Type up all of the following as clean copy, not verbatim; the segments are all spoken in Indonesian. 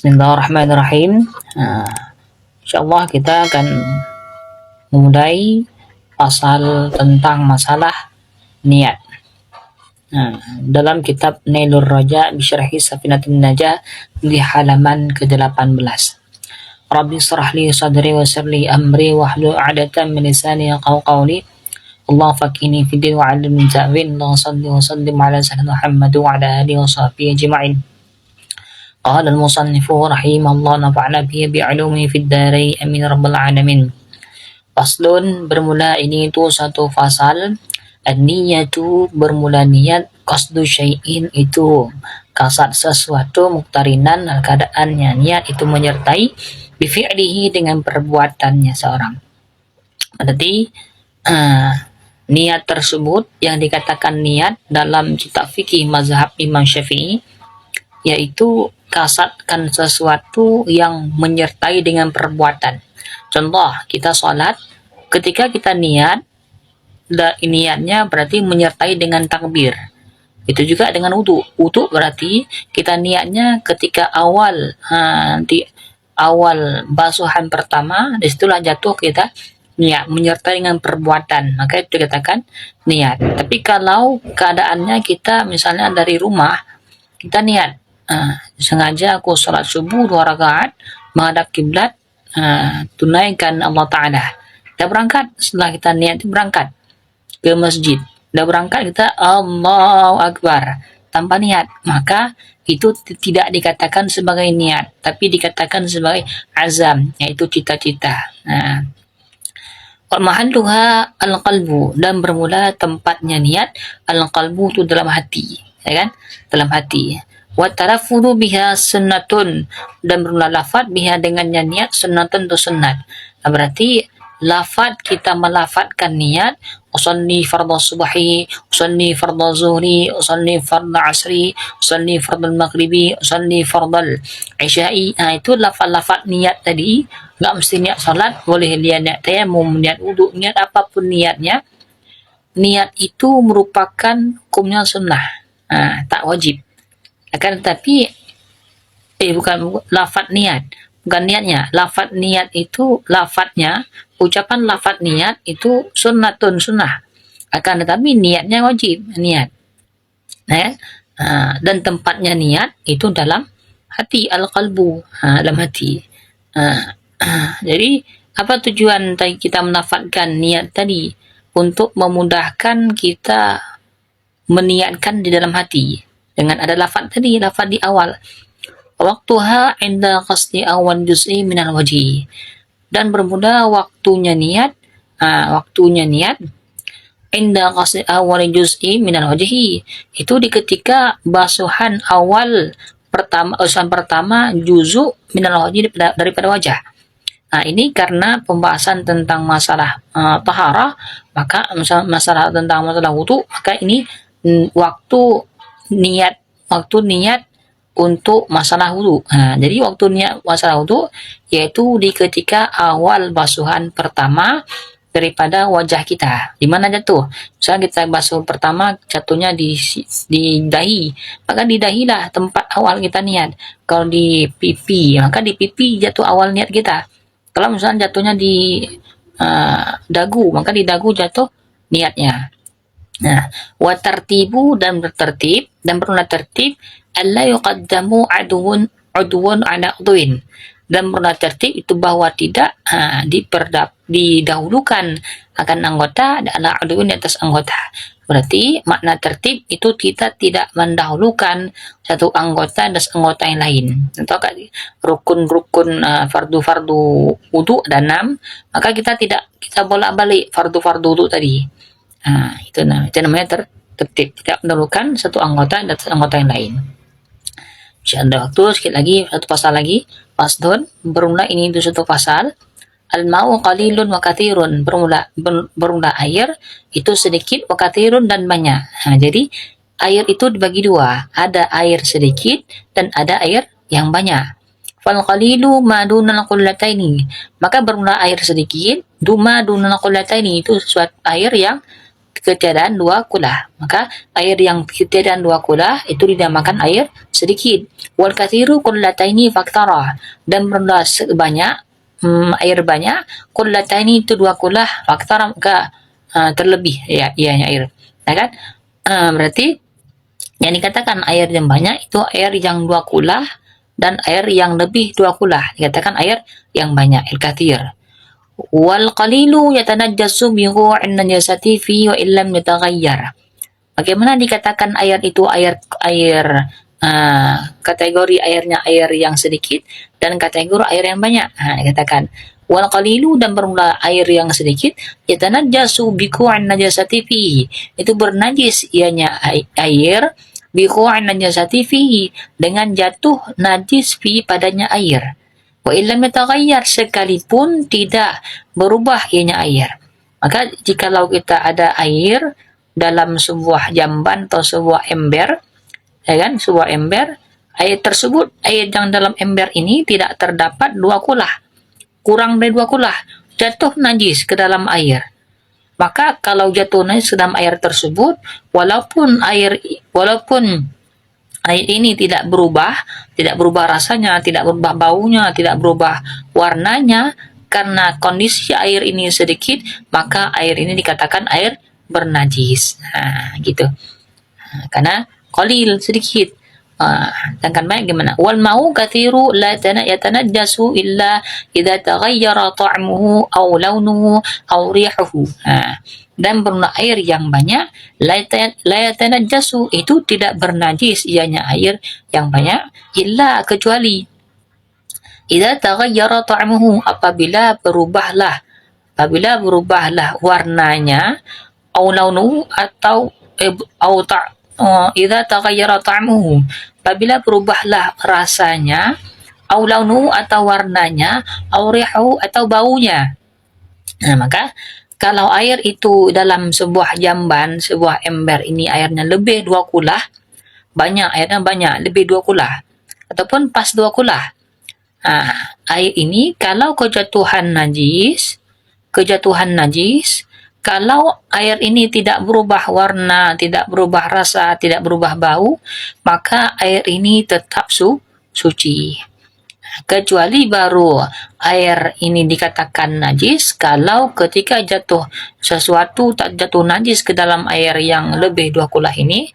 Bismillahirrahmanirrahim. Insyaallah kita akan memulai pasal tentang masalah niat. Dalam kitab Nailur Raja Bisyarhi Safinatul Najah di halaman ke-18. Rabbi shrah li sadri wa yassir li amri wahlul 'uqdatam min lisani yafqahu qawli. Allah faqihni fid din wa 'allimni ta'wil. Allah shalli wa sallim ala sayyidina Muhammad wa ala alihi wa sahbihi ajma'in. قال المصنف رحمه الله نفعنا به بعلومه في الدارين amin rabbal alamin. Faslun, bermula ini itu satu fasal. An-niyatu, bermula niat. Qasdu syai'in, itu kasat sesuatu. Muqtarinan, keadaannya niat itu menyertai bifi'lihi, dengan perbuatannya seorang. Berarti niat tersebut yang dikatakan niat dalam kitab fikih mazhab Imam Syafi'i, yaitu kasatkan sesuatu yang menyertai dengan perbuatan. Contoh, kita sholat, ketika kita niat, niatnya berarti menyertai dengan takbir. Itu juga dengan wudu. Wudu berarti kita niatnya ketika di awal basuhan pertama, disitulah jatuh kita niat, menyertai dengan perbuatan, maka itu dikatakan niat. Tapi kalau keadaannya kita misalnya dari rumah, kita niat, sengaja aku sholat subuh 2 rakaat menghadap kiblat, tunaikan Allah Ta'ala. Kita berangkat, setelah kita niat itu berangkat ke masjid, udah berangkat kita Allahu Akbar tanpa niat, maka itu tidak dikatakan sebagai niat, tapi dikatakan sebagai azam, yaitu cita-cita. Mahalluha al-qalbu, dan bermula tempatnya niat al-qalbu itu dalam hati, ya kan, dalam hati. Wa talaffudu biha sunnatun, dan bermula lafaz biha dengannya niat, sunnatun itu sunnat. Berarti lafaz, kita melafazkan niat, usalli fardhu subhi, usalli fardhu zuhri, usalli fardhu asri, usalli fardhu maghribi, usalli fardhu isya'i. Itu lafaz-lafaz niat tadi. Enggak mesti niat salat, boleh niat tayamum, niat wudu, niat apapun niatnya. Niat itu merupakan hukumnya sunnah, tak wajib. Akan tetapi bukan lafaz niat, bukan niatnya. Lafaz niat itu, lafaznya, ucapan lafaz niat itu sunnatun, sunnah. Akan tetapi niatnya wajib, niat. Dan tempatnya niat itu dalam hati, al-qalbu, dalam hati. Jadi apa tujuan kita melafazkan niat tadi? Untuk memudahkan kita meniatkan di dalam hati dengan ada lafaz tadi, lafaz di awal. Waktuha inda qasdi awal juz'i minal wajhi, dan bermula waktunya niat, inda qasdi awal juz'i minal wajhi, itu di ketika basuhan awal pertama juzu minal wajhi, daripada wajah. Ini karena pembahasan tentang masalah taharah, maka masalah tentang masalah wudu, maka ini waktu niat untuk masalah wudu. Jadi waktu niat masalah wudu yaitu di ketika awal basuhan pertama daripada wajah kita. Di mana jatuh? Misalnya kita basuh pertama jatuhnya di dahi, maka di dahilah tempat awal kita niat. Kalau di pipi, maka di pipi jatuh awal niat kita. Kalau misalnya jatuhnya di dagu, maka di dagu jatuh niatnya. Wa tartibu, dan bertertib, dan pernah tertib, alla yuqaddamu udwun ala udwin, dan pernah tertib itu bahwa tidak didahulukan akan anggota ala udwin, di atas anggota. Berarti makna tertib itu kita tidak mendahulukan satu anggota atas anggota yang lain. Atau rukun-rukun fardu-fardu wudu ada 6, maka kita bolak-balik fardu-fardu wudu tadi. Itu namanya tertib, tidak mendahulukan satu anggota atas anggota yang lain. Masih ada waktu sedikit lagi, satu pasal lagi. Fasdun, bermula ini itu satu pasal. Al-ma'u qalilun wa kathirun, bermula air itu sedikit, wa kathirun, dan banyak. Jadi air itu dibagi dua, ada air sedikit dan ada air yang banyak. Fal qalilu ma dunal qullataini, maka bermula air sedikit, duma dunal qullataini, itu suatu air yang ketiadaan dua kulah. Maka air yang ketiadaan dua kulah itu dinamakan air sedikit. Wal kathiru qullataini faktara, dan berulah sebanyak air banyak, qullataini itu dua kulah, faktara maka terlebih ya ianya air. Ya kan? Berarti yang dikatakan air yang banyak itu air yang dua kulah dan air yang lebih dua kulah dikatakan air yang banyak, al-kathir. Wal qalilu yatanajjasu bi ghu'in najasati fi wa illam yataghayyar. Bagaimana dikatakan air itu kategori airnya air yang sedikit dan kategori air yang banyak. Dikatakan wal qalilu, dan bermula air yang sedikit, yatanajjasu bi ghu'in najasati fi, itu bernajis ianya air, bi ghu'in najasati fi, dengan jatuh najis fi padanya air. Wa illam yataghayyar, sekalipun tidak berubah ianya air. Maka jikalau kita ada air dalam sebuah jamban atau sebuah ember, ya kan, sebuah ember, air tersebut, air yang dalam ember ini tidak terdapat dua kulah, kurang dari dua kulah, jatuh najis ke dalam air. Maka kalau jatuh najis ke dalam air tersebut, walaupun air ini tidak berubah rasanya, tidak berubah baunya, tidak berubah warnanya, karena kondisi air ini sedikit, maka air ini dikatakan air bernajis. Gitu. Karena qalil, sedikit. Sedangkan banyak gimana? Wal ma'u kathiru la yatanajjasu illa idza taghayyara ta'muhu aw launuhu aw rihuhu. Dan bermula air yang banyak, la yatanajjasu, itu tidak bernajis ianya air yang banyak, illa kecuali idza taghayyara ta'muhu, apabila berubahlah warnanya, aw launuhu atau idza taghayyara ta'muhu, apabila berubahlah rasanya, aw launuhu atau warnanya, aw rihuhu atau baunya. Maka kalau air itu dalam sebuah jamban, sebuah ember ini airnya lebih dua kulah, airnya banyak, lebih dua kulah, ataupun pas dua kulah. Air ini kalau kejatuhan najis, kalau air ini tidak berubah warna, tidak berubah rasa, tidak berubah bau, maka air ini tetap suci. Kecuali baru air ini dikatakan najis kalau ketika jatuh najis ke dalam air yang lebih dua kulah ini,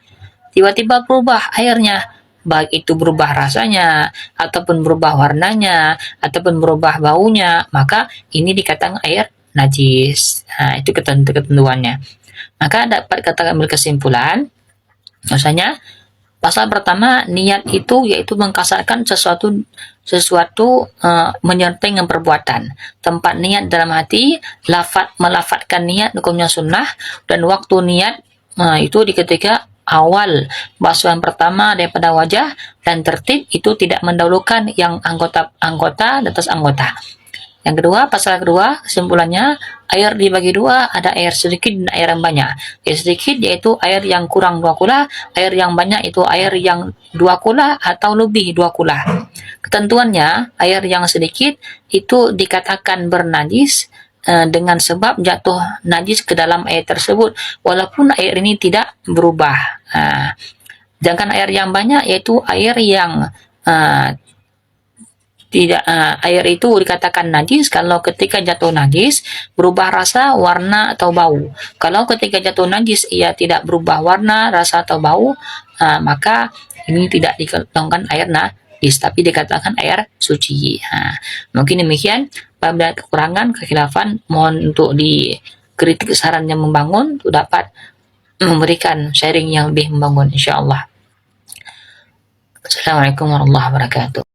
tiba-tiba berubah airnya, baik itu berubah rasanya, ataupun berubah warnanya, ataupun berubah baunya, maka ini dikatakan air najis. Itu ketentuannya. Maka dapat kita ambil kesimpulan, maksudnya pasal pertama, niat itu yaitu mengkasarkan sesuatu menyertai dengan perbuatan. Tempat niat dalam hati, melafatkan niat hukumnya sunnah, dan waktu niat itu di ketika awal basuhan pertama daripada wajah, dan tertib itu tidak mendahulukan yang anggota di atas anggota. Yang kedua, pasal kedua, kesimpulannya air dibagi dua, ada air sedikit dan air yang banyak. Air sedikit yaitu air yang kurang dua kulah, air yang banyak itu air yang dua kulah atau lebih dua kulah. Ketentuannya, air yang sedikit itu dikatakan bernajis dengan sebab jatuh najis ke dalam air tersebut, walaupun air ini tidak berubah. Sedangkan air yang banyak yaitu air yang air itu dikatakan najis kalau ketika jatuh najis berubah rasa, warna atau bau. Kalau ketika jatuh najis ia tidak berubah warna, rasa atau bau, maka ini tidak dikatakan air najis, tapi dikatakan air suci. Mungkin demikian. Apabila kekurangan, kekhilafan, mohon untuk dikritik saran yang membangun untuk dapat memberikan sharing yang lebih membangun, insyaallah. Assalamualaikum warahmatullahi wabarakatuh.